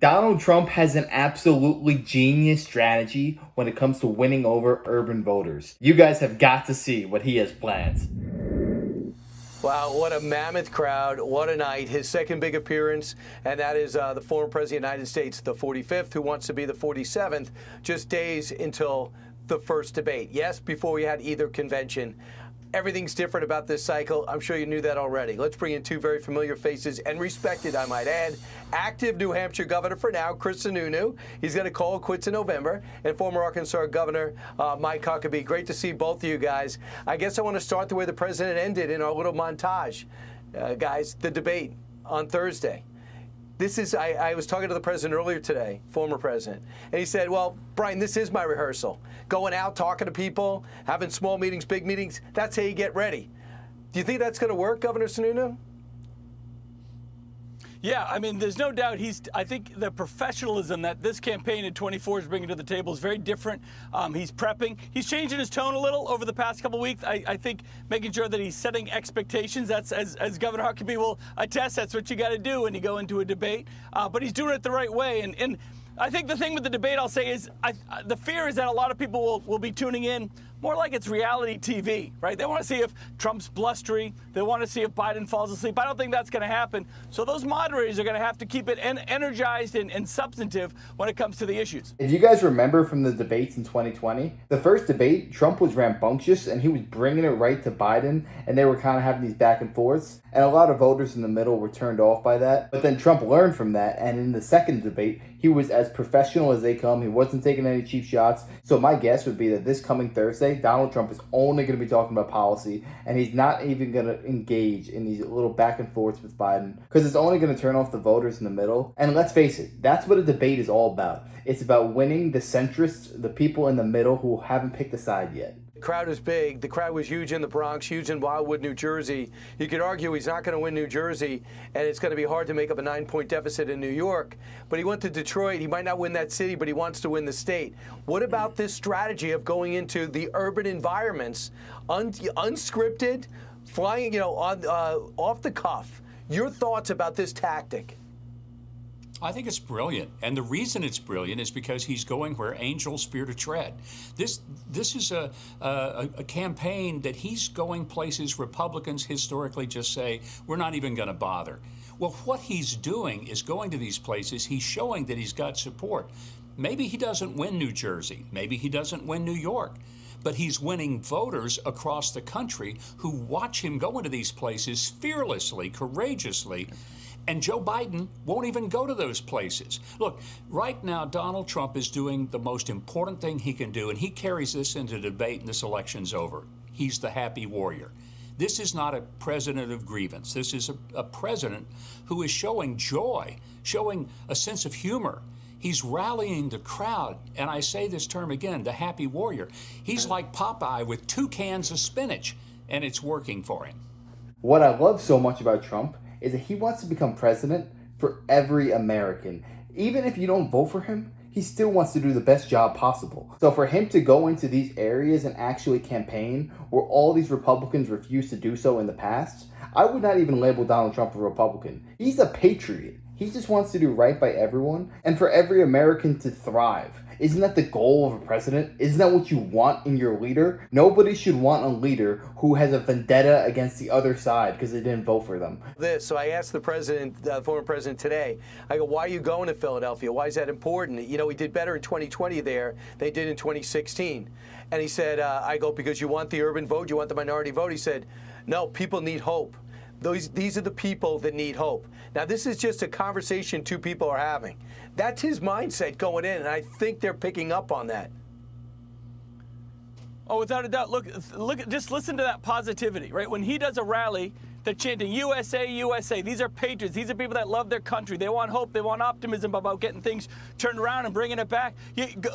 Donald Trump has an absolutely genius strategy when it comes to winning over urban voters. You guys have got to see what he has planned. Wow, what a mammoth crowd. What a night. His second big appearance, and that is the former President of the United States, the 45th, who wants to be the 47th, just days until the first debate. Yes, before we had either convention. Everything's different about this cycle. I'm sure you knew that already. Let's bring in two very familiar faces and respected, I might add. Active New Hampshire governor for now, Chris Sununu. He's going to call it quits in November. And former Arkansas governor Mike Huckabee. Great to see both of you guys. I guess I want to start the way the president ended in our little montage. Guys, the debate on Thursday. I was talking to the president earlier today, former president, and he said, well, Brian, this is my rehearsal. Going out, talking to people, having small meetings, big meetings, that's how you get ready. Do you think that's going to work, Governor Sununu? Yeah, I mean, there's no doubt I think the professionalism that this campaign in 24 is bringing to the table is very different. He's prepping. He's changing his tone a little over the past couple of weeks. I think making sure that he's setting expectations. That's, as Governor Huckabee will attest, that's what you got to do when you go into a debate. But he's doing it the right way. And I think the thing with the debate, I'll say, is the fear is that a lot of people will be tuning in more like it's reality TV, right? They want to see if Trump's blustery. They want to see if Biden falls asleep. I don't think that's going to happen. So those moderators are going to have to keep it energized and substantive when it comes to the issues. If you guys remember from the debates in 2020, the first debate, Trump was rambunctious and he was bringing it right to Biden, and they were kind of having these back and forths. And a lot of voters in the middle were turned off by that. But then Trump learned from that, and in the second debate, he was as professional as they come. He wasn't taking any cheap shots. So my guess would be that this coming Thursday, Donald Trump is only going to be talking about policy, and he's not even going to engage in these little back and forths with Biden, because it's only going to turn off the voters in the middle. And let's face it, that's what a debate is all about. It's about winning the centrists, the people in the middle who haven't picked a side yet. The crowd is big. The crowd was huge in the Bronx, huge in Wildwood, New Jersey. You could argue he's not going to win New Jersey, and it's going to be hard to make up a 9-point deficit in New York. But he went to Detroit. He might not win that city, but he wants to win the state. What about this strategy of going into the urban environments, unscripted, flying, off the cuff? Your thoughts about this tactic? I think it's brilliant, and the reason it's brilliant is because he's going where angels fear to tread. This is a campaign that he's going places Republicans historically just say, we're not even going to bother. Well, what he's doing is going to these places. He's showing that he's got support. Maybe he doesn't win New Jersey. Maybe he doesn't win New York. But he's winning voters across the country who watch him go into these places fearlessly, courageously. And Joe Biden won't even go to those places. Look, right now, Donald Trump is doing the most important thing he can do, and he carries this into debate and this election's over. He's the happy warrior. This is not a president of grievance. This is a president who is showing joy, showing a sense of humor. He's rallying the crowd, and I say this term again, the happy warrior. He's like Popeye with 2 cans of spinach, and it's working for him. What I love so much about Trump is that he wants to become president for every American. Even if you don't vote for him, he still wants to do the best job possible. So for him to go into these areas and actually campaign where all these Republicans refused to do so in the past, I would not even label Donald Trump a Republican. He's a patriot. He just wants to do right by everyone and for every American to thrive. Isn't that the goal of a president? Isn't that what you want in your leader? Nobody should want a leader who has a vendetta against the other side because they didn't vote for them. So I asked the president, former president today, I go, why are you going to Philadelphia? Why is that important? You know, we did better in 2020 there than they did in 2016. And he said, I go, because you want the urban vote, you want the minority vote. He said, no, people need hope. These are the people that need hope. Now, this is just a conversation two people are having. That's his mindset going in, and I think they're picking up on that. Oh, without a doubt. Look, just listen to that positivity, right? When he does a rally, they're chanting USA, USA. These are patriots. These are people that love their country. They want hope. They want optimism about getting things turned around and bringing it back.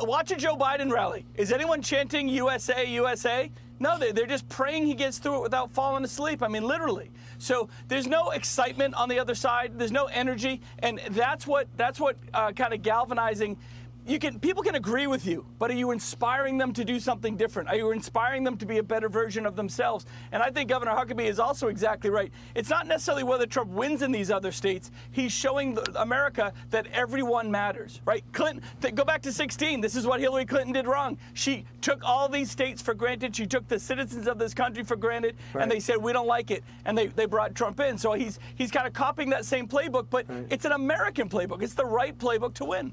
Watch a Joe Biden rally. Is anyone chanting USA, USA? No, they're just praying he gets through it without falling asleep. I mean, literally. So there's no excitement on the other side. There's no energy, and that's what kind of galvanizing people can agree with you, but are you inspiring them to do something different? Are you inspiring them to be a better version of themselves? And I think Governor Huckabee is also exactly right. It's not necessarily whether Trump wins in these other states. He's showing America that everyone matters, right? Clinton, go back to 16. This is what Hillary Clinton did wrong. She took all these states for granted. She took the citizens of this country for granted, and they said, we don't like it. And they brought Trump in. So he's kind of copying that same playbook, but it's an American playbook. It's the right playbook to win.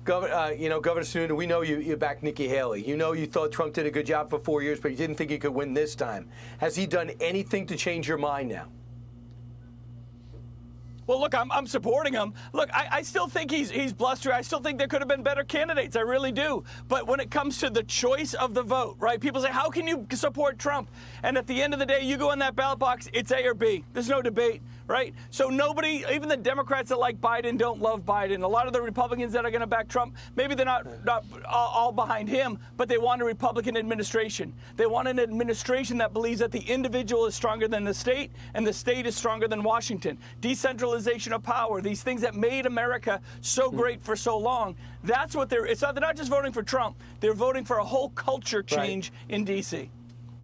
Governor Sununu, we know you backed Nikki Haley. You know you thought Trump did a good job for 4 years, but you didn't think he could win this time. Has he done anything to change your mind now? Well, look, I'm supporting him. Look, I still think he's blustery. I still think there could have been better candidates. I really do. But when it comes to the choice of the vote, right, people say, how can you support Trump? And at the end of the day, you go in that ballot box, it's A or B. There's no debate, right? So nobody, even the Democrats that like Biden, don't love Biden. A lot of the Republicans that are going to back Trump, maybe they're not all behind him, but they want a Republican administration. They want an administration that believes that the individual is stronger than the state, and the state is stronger than Washington. Decentralization of power, these things that made America so great for so long. That's what they're not just voting for Trump, they're voting for a whole culture change in D.C.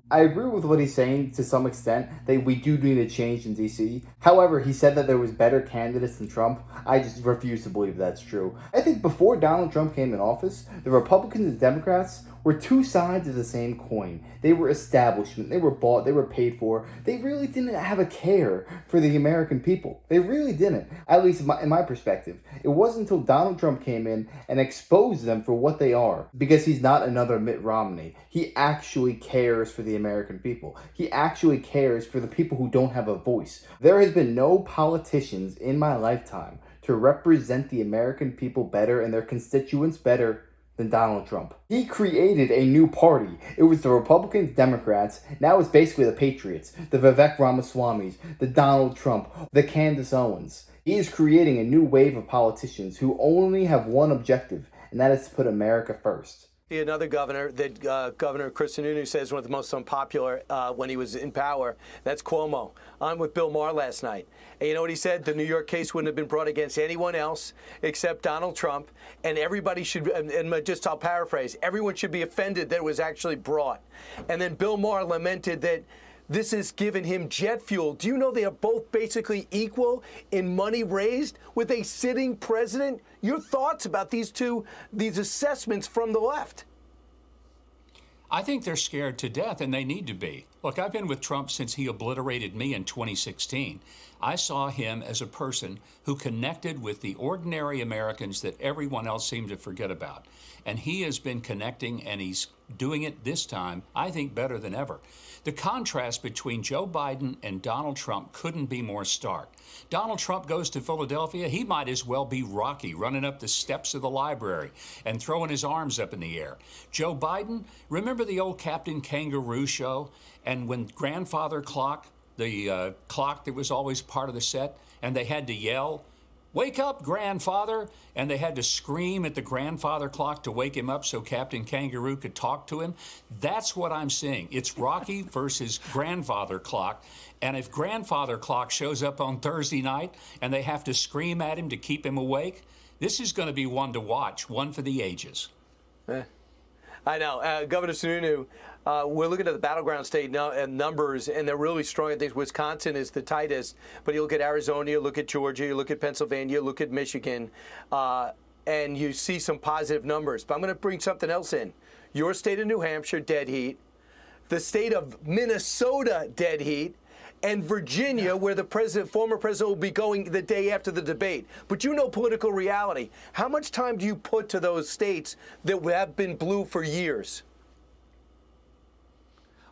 I agree with what he's saying to some extent, that we do need a change in D.C. However, he said that there was better candidates than Trump. I just refuse to believe that's true. I think before Donald Trump came in office, the Republicans and Democrats were two sides of the same coin. They were establishment. They were bought. They were paid for. They really didn't have a care for the American people. They really didn't, at least in my perspective. It wasn't until Donald Trump came in and exposed them for what they are, because he's not another Mitt Romney. He actually cares for the American people. He actually cares for the people who don't have a voice. There has been no politicians in my lifetime to represent the American people better and their constituents better than Donald Trump. He created a new party. It was the Republicans, Democrats. Now it's basically the Patriots, the Vivek Ramaswamis, the Donald Trump, the Candace Owens. He is creating a new wave of politicians who only have one objective, and that is to put America first. Another governor that Governor Sununu says one of the most unpopular when he was in power, that's Cuomo. On with Bill Maher last night. And you know what he said? The New York case wouldn't have been brought against anyone else except Donald Trump. And everybody should, and just I'll paraphrase, everyone should be offended that it was actually brought. And then Bill Maher lamented that this has given him jet fuel. Do you know they are both basically equal in money raised with a sitting president? Your thoughts about these assessments from the left? I think they're scared to death, and they need to be. Look, I've been with Trump since he obliterated me in 2016. I saw him as a person who connected with the ordinary Americans that everyone else seemed to forget about. And he has been connecting, and he's doing it this time, I think, better than ever. The contrast between Joe Biden and Donald Trump couldn't be more stark. Donald Trump goes to Philadelphia, he might as well be Rocky running up the steps of the library and throwing his arms up in the air. Joe Biden, remember the old Captain Kangaroo show? And when Grandfather Clock, the clock that was always part of the set, and they had to yell, "Wake up, grandfather!" And they had to scream at the grandfather clock to wake him up so Captain Kangaroo could talk to him. That's what I'm seeing. It's Rocky versus grandfather clock. And if grandfather clock shows up on Thursday night and they have to scream at him to keep him awake, this is going to be one to watch, one for the ages. I know. Governor Sununu, we're looking at the battleground state numbers, and they're really strong. I think Wisconsin is the tightest, but you look at Arizona, you look at Georgia, you look at Pennsylvania, you look at Michigan, and you see some positive numbers. But I'm going to bring something else in. Your state of New Hampshire, dead heat. The state of Minnesota, dead heat. And Virginia, where the former president will be going the day after the debate. But you know political reality. How much time do you put to those states that have been blue for years?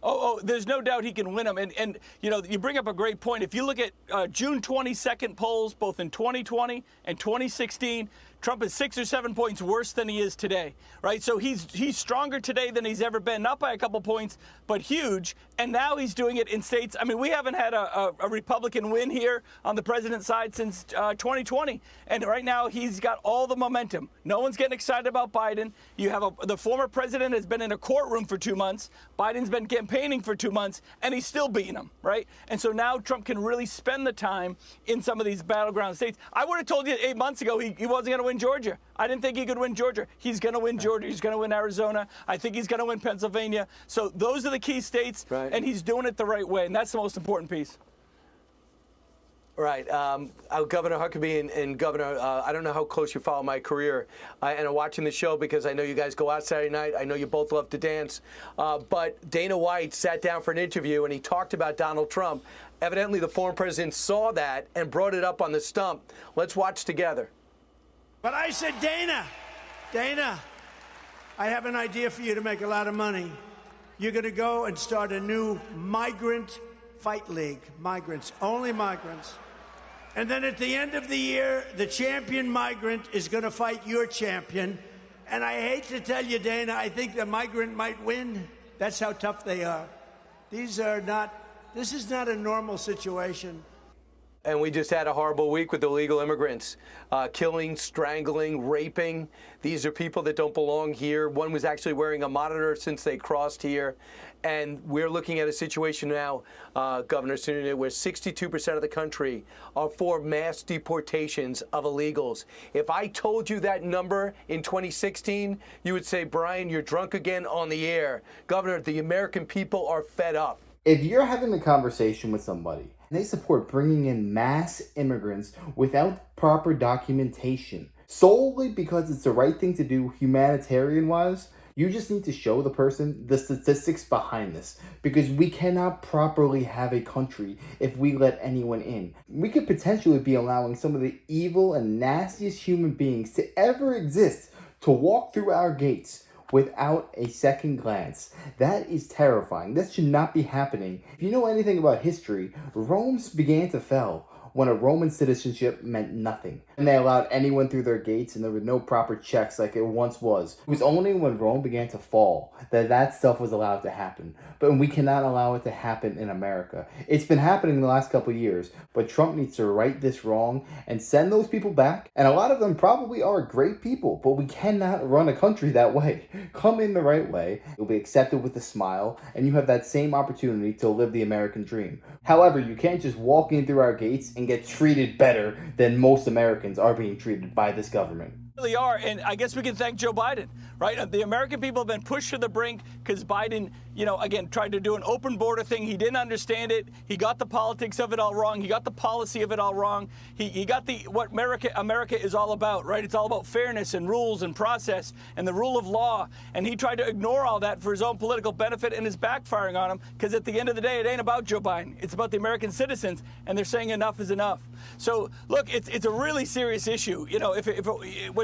Oh, there's no doubt he can win them. And you know, you bring up a great point. If you look at June 22nd polls, both in 2020 and 2016, Trump is 6 or 7 points worse than he is today, right? So he's stronger today than he's ever been, not by a couple points, but huge. And now he's doing it in states. I mean, we haven't had a Republican win here on the president's side since 2020. And right now he's got all the momentum. No one's getting excited about Biden. You have the former president has been in a courtroom for 2 months. Biden's been campaigning campaigning for 2 months, and he's still beating them, right? And so now Trump can really spend the time in some of these battleground states. I would have told you 8 months ago he wasn't going to win Georgia. I didn't think he could win Georgia. He's going to win Georgia. He's going to win Arizona. I think he's going to win Pennsylvania. So those are the key states, right, and he's doing it the right way, and that's the most important piece. Right. Governor Huckabee and Governor, I don't know how close you follow my career and are watching the show, because I know you guys go out Saturday night. I know you both love to dance. But Dana White sat down for an interview and he talked about Donald Trump. Evidently, the former president saw that and brought it up on the stump. Let's watch together. But I said, Dana, I have an idea for you to make a lot of money. You're going to go and start a new migrant fight league. Migrants, only migrants. And then at the end of the year, the champion migrant is going to fight your champion. And I hate to tell you, Dana, I think the migrant might win. That's how tough they are. This is not a normal situation. And we just had a horrible week with illegal immigrants. Killing, strangling, raping. These are people that don't belong here. One was actually wearing a monitor since they crossed here. And we're looking at a situation now, Governor Sununu, where 62% of the country are for mass deportations of illegals. If I told you that number in 2016, you would say, Brian, you're drunk again on the air. Governor, the American people are fed up. If you're having a conversation with somebody and they support bringing in mass immigrants without proper documentation, solely because it's the right thing to do humanitarian-wise, you just need to show the person the statistics behind this, because we cannot properly have a country if we let anyone in. We could potentially be allowing some of the evil and nastiest human beings to ever exist to walk through our gates without a second glance. That is terrifying. That should not be happening. If you know anything about history, Rome began to fall when a Roman citizenship meant nothing, and they allowed anyone through their gates, and there were no proper checks like it once was. It was only when Rome began to fall that stuff was allowed to happen. But we cannot allow it to happen in America. It's been happening the last couple of years, but Trump needs to right this wrong and send those people back. And a lot of them probably are great people, but we cannot run a country that way. Come in the right way, you'll be accepted with a smile, and you have that same opportunity to live the American dream. However, you can't just walk in through our gates and get treated better than most Americans are being treated by this government. Really are, and I guess we can thank Joe Biden, right? The American people have been pushed to the brink because Biden, again, tried to do an open border thing. He didn't understand it. He got the politics of it all wrong. He got the policy of it all wrong. He got what America is all about, right? It's all about fairness and rules and process and the rule of law. And he tried to ignore all that for his own political benefit, and is backfiring on him, because at the end of the day, it ain't about Joe Biden. It's about the American citizens, and they're saying enough is enough. So look, it's a really serious issue.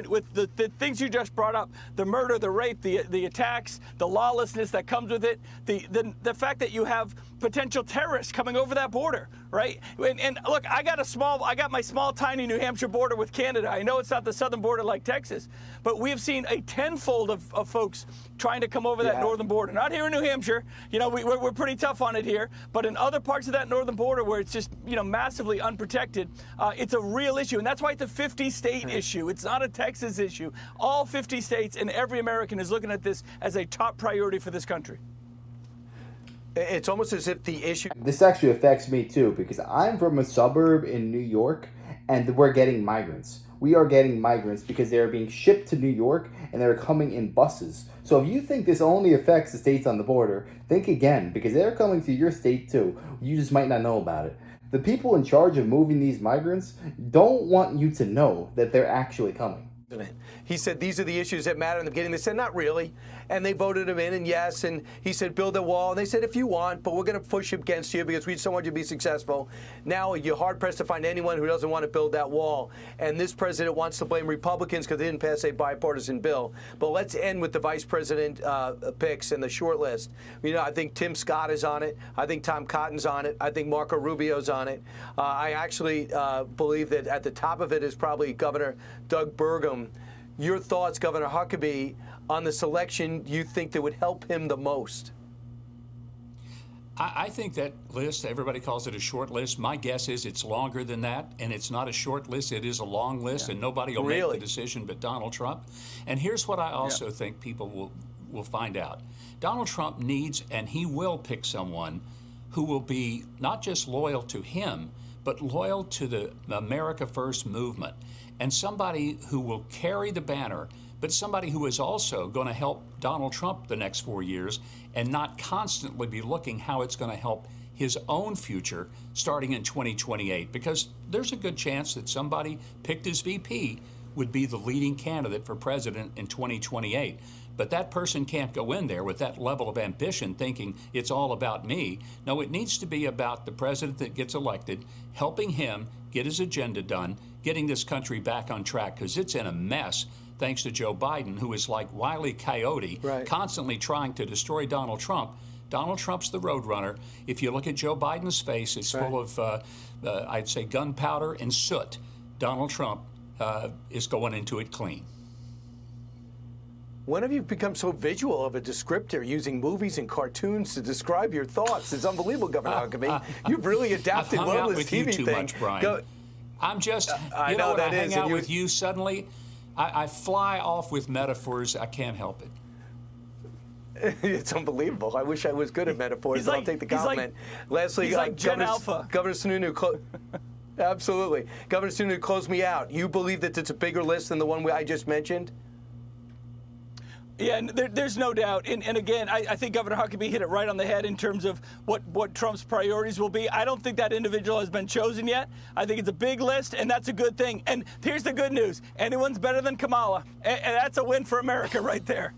With the things you just brought up, the murder, the rape, the attacks, the lawlessness that comes with it, the fact that you have potential terrorists coming over that border, right? And look, I got my small, tiny New Hampshire border with Canada. I know it's not the southern border like Texas, but we have seen a tenfold of folks trying to come over that northern border. Not here in New Hampshire. We're pretty tough on it here, but in other parts of that northern border where it's just, massively unprotected, it's a real issue. And that's why it's a 50-state issue. It's not a Texas issue. All 50 states and every American is looking at this as a top priority for this country. It's almost as if the issue... This actually affects me too, because I'm from a suburb in New York, and we're getting migrants. We are getting migrants because they are being shipped to New York, and they're coming in buses. So if you think this only affects the states on the border, think again, because they're coming to your state too. You just might not know about it. The people in charge of moving these migrants don't want you to know that they're actually coming. He said these are the issues that matter in the beginning. They said not really, and they voted him in, and yes, and he said build a wall, and they said if you want, but we're going to push against you because we just don't want you to be successful. Now you're hard-pressed to find anyone who doesn't want to build that wall, and this president wants to blame Republicans because they didn't pass a bipartisan bill. But let's end with the vice president picks and the short list. I think Tim Scott is on it. I think Tom Cotton's on it. I think Marco Rubio's on it. I actually believe that at the top of it is probably Governor Doug Burgum. Your thoughts, Governor Huckabee, on the selection you think that would help him the most? I think that list, everybody calls it a short list. My guess is it's longer than that, and it's not a short list. It is a long list, and nobody will make the decision but Donald Trump. And here's what I also think people we'll find out. Donald Trump needs, and he will pick someone who will be not just loyal to him, but loyal to the America First movement, and somebody who will carry the banner, but somebody who is also going to help Donald Trump the next 4 years and not constantly be looking how it's going to help his own future starting in 2028, because there's a good chance that somebody picked as VP would be the leading candidate for president in 2028. But that person can't go in there with that level of ambition thinking it's all about me. No, it needs to be about the president that gets elected, helping him get his agenda done, getting this country back on track, because it's in a mess thanks to Joe Biden, who is like Wile E. Coyote, constantly trying to destroy Donald Trump. Donald Trump's the roadrunner. If you look at Joe Biden's face, it's full of, I'd say, gunpowder and soot. Donald Trump is going into it clean. When have you become so visual of a descriptor, using movies and cartoons to describe your thoughts? It's unbelievable, Governor Huckabee. You've really adapted I've hung well out this with TV you too thing. much, Brian. I'm just, I you know know, when that I hang is, out and with you, suddenly I fly off with metaphors. I can't help it. It's unbelievable. I wish I was good at metaphors, but I'll take the compliment. Lastly, he's like Gen Alpha. Governor Sununu, absolutely. Governor Sununu, close me out. You believe that it's a bigger list than the one I just mentioned? Yeah, and there's no doubt. And again, I think Governor Huckabee hit it right on the head in terms of what Trump's priorities will be. I don't think that individual has been chosen yet. I think it's a big list, and that's a good thing. And here's the good news. Anyone's better than Kamala. And that's a win for America right there.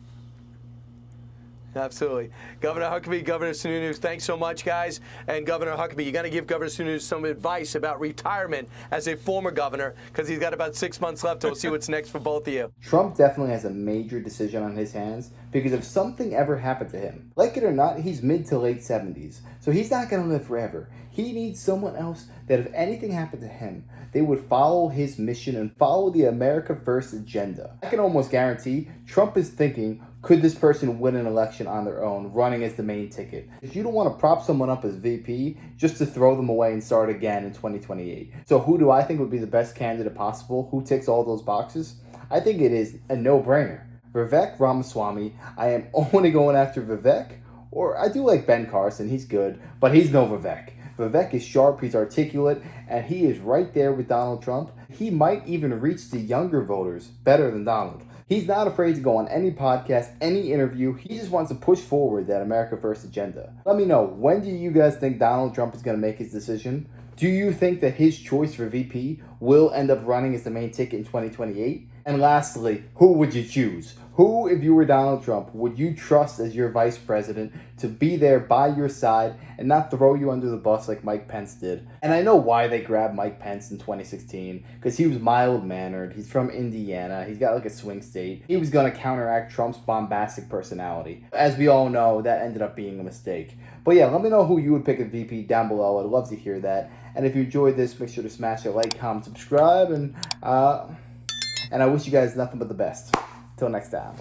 Absolutely. Governor Huckabee, Governor Sununu, thanks so much, guys. And Governor Huckabee, you got to give Governor Sununu some advice about retirement as a former governor, because he's got about 6 months left. We'll see what's next for both of you. Trump definitely has a major decision on his hands, because if something ever happened to him, like it or not, he's mid to late 70s, so he's not going to live forever. He needs someone else that if anything happened to him, they would follow his mission and follow the America First agenda. I can almost guarantee Trump is thinking, could this person win an election on their own, running as the main ticket? Because you don't want to prop someone up as VP just to throw them away and start again in 2028. So who do I think would be the best candidate possible? Who ticks all those boxes? I think it is a no-brainer. Vivek Ramaswamy. I am only going after Vivek. Or I do like Ben Carson. He's good, but he's no Vivek. Vivek is sharp, he's articulate, and he is right there with Donald Trump. He might even reach the younger voters better than Donald. He's not afraid to go on any podcast, any interview. He just wants to push forward that America First agenda. Let me know, when do you guys think Donald Trump is going to make his decision? Do you think that his choice for VP will end up running as the main ticket in 2028? And lastly, who would you choose? Who, if you were Donald Trump, would you trust as your vice president to be there by your side and not throw you under the bus like Mike Pence did? And I know why they grabbed Mike Pence in 2016, because he was mild-mannered, he's from Indiana, he's got like a swing state. He was going to counteract Trump's bombastic personality. As we all know, that ended up being a mistake. But yeah, let me know who you would pick as VP down below. I'd love to hear that. And if you enjoyed this, make sure to smash a like, comment, subscribe, and I wish you guys nothing but the best. Till next time.